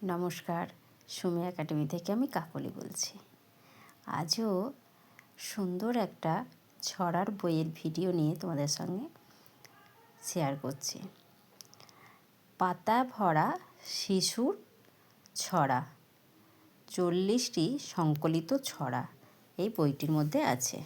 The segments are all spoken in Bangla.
নমস্কার, সুমি একাডেমি থেকে আমি কাকলি বলছি। আজও সুন্দর একটা ছড়ার বইয়ের ভিডিও নিয়ে তোমাদের সঙ্গে শেয়ার করছি। পাতা ভরা শিশুর ছড়া, 40টি সংকলিত ছড়া এই বইটির মধ্যে আছে।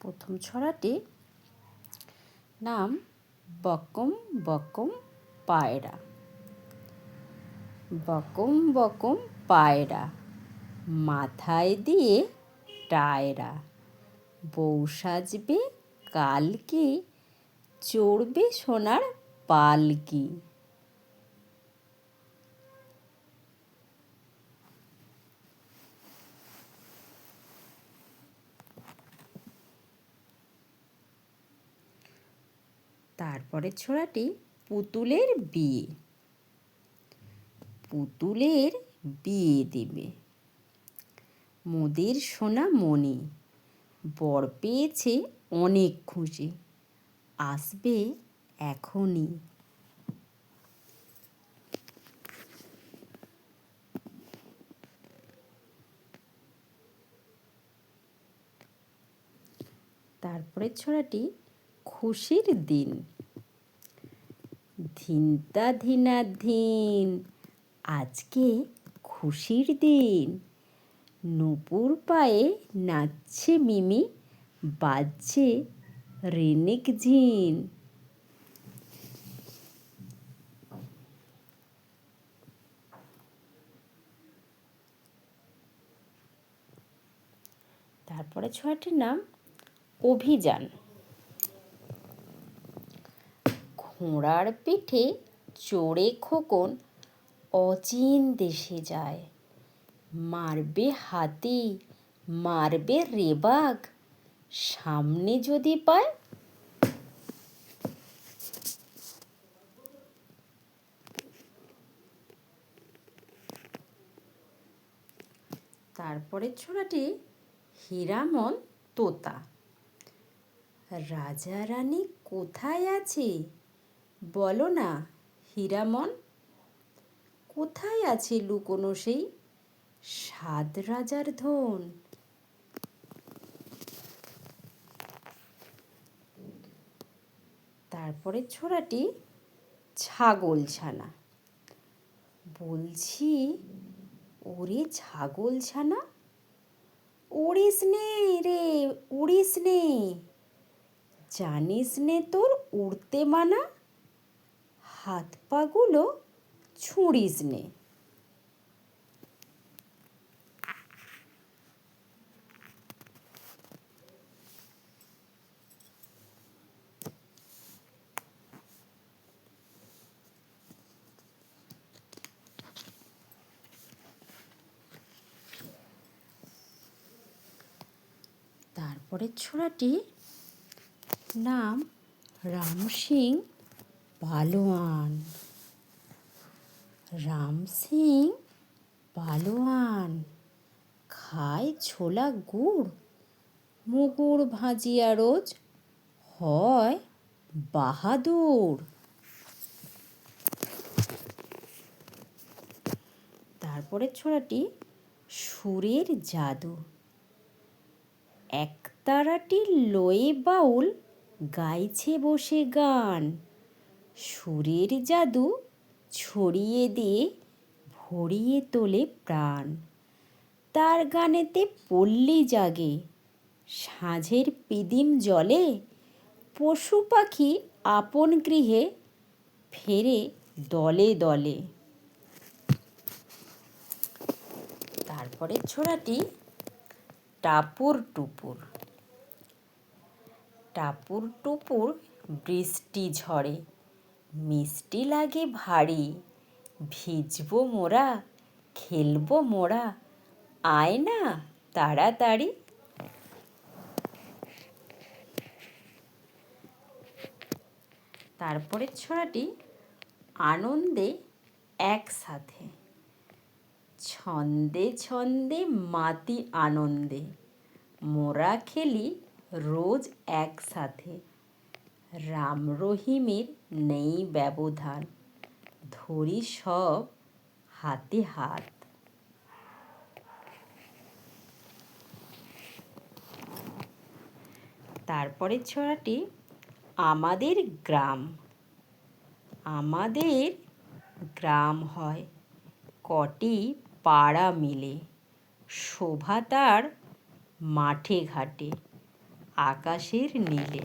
প্রথম ছড়াটি নাম বকম বকম পায়রা। বকম বকম পায়রা, মাথায় দিয়ে টায়রা, বউ সাজবে কালকে, চড়বে সোনার পালকি। তারপরের ছড়াটি পুতুলের বিয়ে। পুতুলের বিয়ে দেবে মোদের সোনা মণি, বর পেয়েছে অনেক খুশি, আসবে এখনই। তারপরের ছড়াটি খুশির দিন। ধিনতা ধিনা ধিন, আজকে খুশির দিন, নূপুর পায়ে নাচছে মিমি, বাজছে রেনেক ঝিন। তারপরে ছড়াটির নাম অভিযান। ঘোড়ার পিঠে চড়ে খোকন অচিন দেশে যায়, মারবে হাতি মারবে রেবাগ, সামনে যদি পায়। তারপরে ছড়াটি হীরামন তোতা। রাজা রানী কোথায় আছে বলো না হীরামন, কোথায় আছে লুকোনো সেই 7 রাজার ধন। তারপরে ছড়াটি ছাগল ছানা। বলছি ওরে ছাগল ছানা, উড়িস নে রে উড়িস নে, জানিস নে তোর উড়তে মানা, হাত পাগুলো ছুঁড়িস নে। তারপরের ছড়াটি নাম রাম সিং পালোয়ান। রাম সিং পালোয়ান, খায় ছোলা গুড়, মুগুর ভাজিয়া রোজ, হয় বাহাদুর। তারপরে ছড়াটি সুরের জাদু। একতারাটি লয়ে বাউল গাইছে বসে গান, সুরের জাদু ছড়িয়ে দিয়ে ভরিয়ে তোলে প্রাণ। তার গানেতে পল্লী জাগে, সাঁঝের পিদিম জলে, পশু পাখি আপন গৃহে ফেরে দলে দলে। তারপরে ছড়াটি টাপুর টুপুর। টাপুর টুপুর বৃষ্টি ঝড়ে, মিষ্টি লাগে ভারী, ভিজবো মোরা খেলবো মোরা, আয় না তাড়াতাড়ি। তারপরের ছড়াটি আনন্দে একসাথে, ছন্দে ছন্দে মাতি আনন্দে, মোরা খেলি রোজ একসাথে। রাম রহিমের নেই ব্যবধান, ধরি সব হাতে হাত। তারপরের ছড়াটি আমাদের গ্রাম। আমাদের গ্রাম হয় কটি পাড়া মিলে, শোভা তার মাঠে ঘাটে আকাশের নীলে।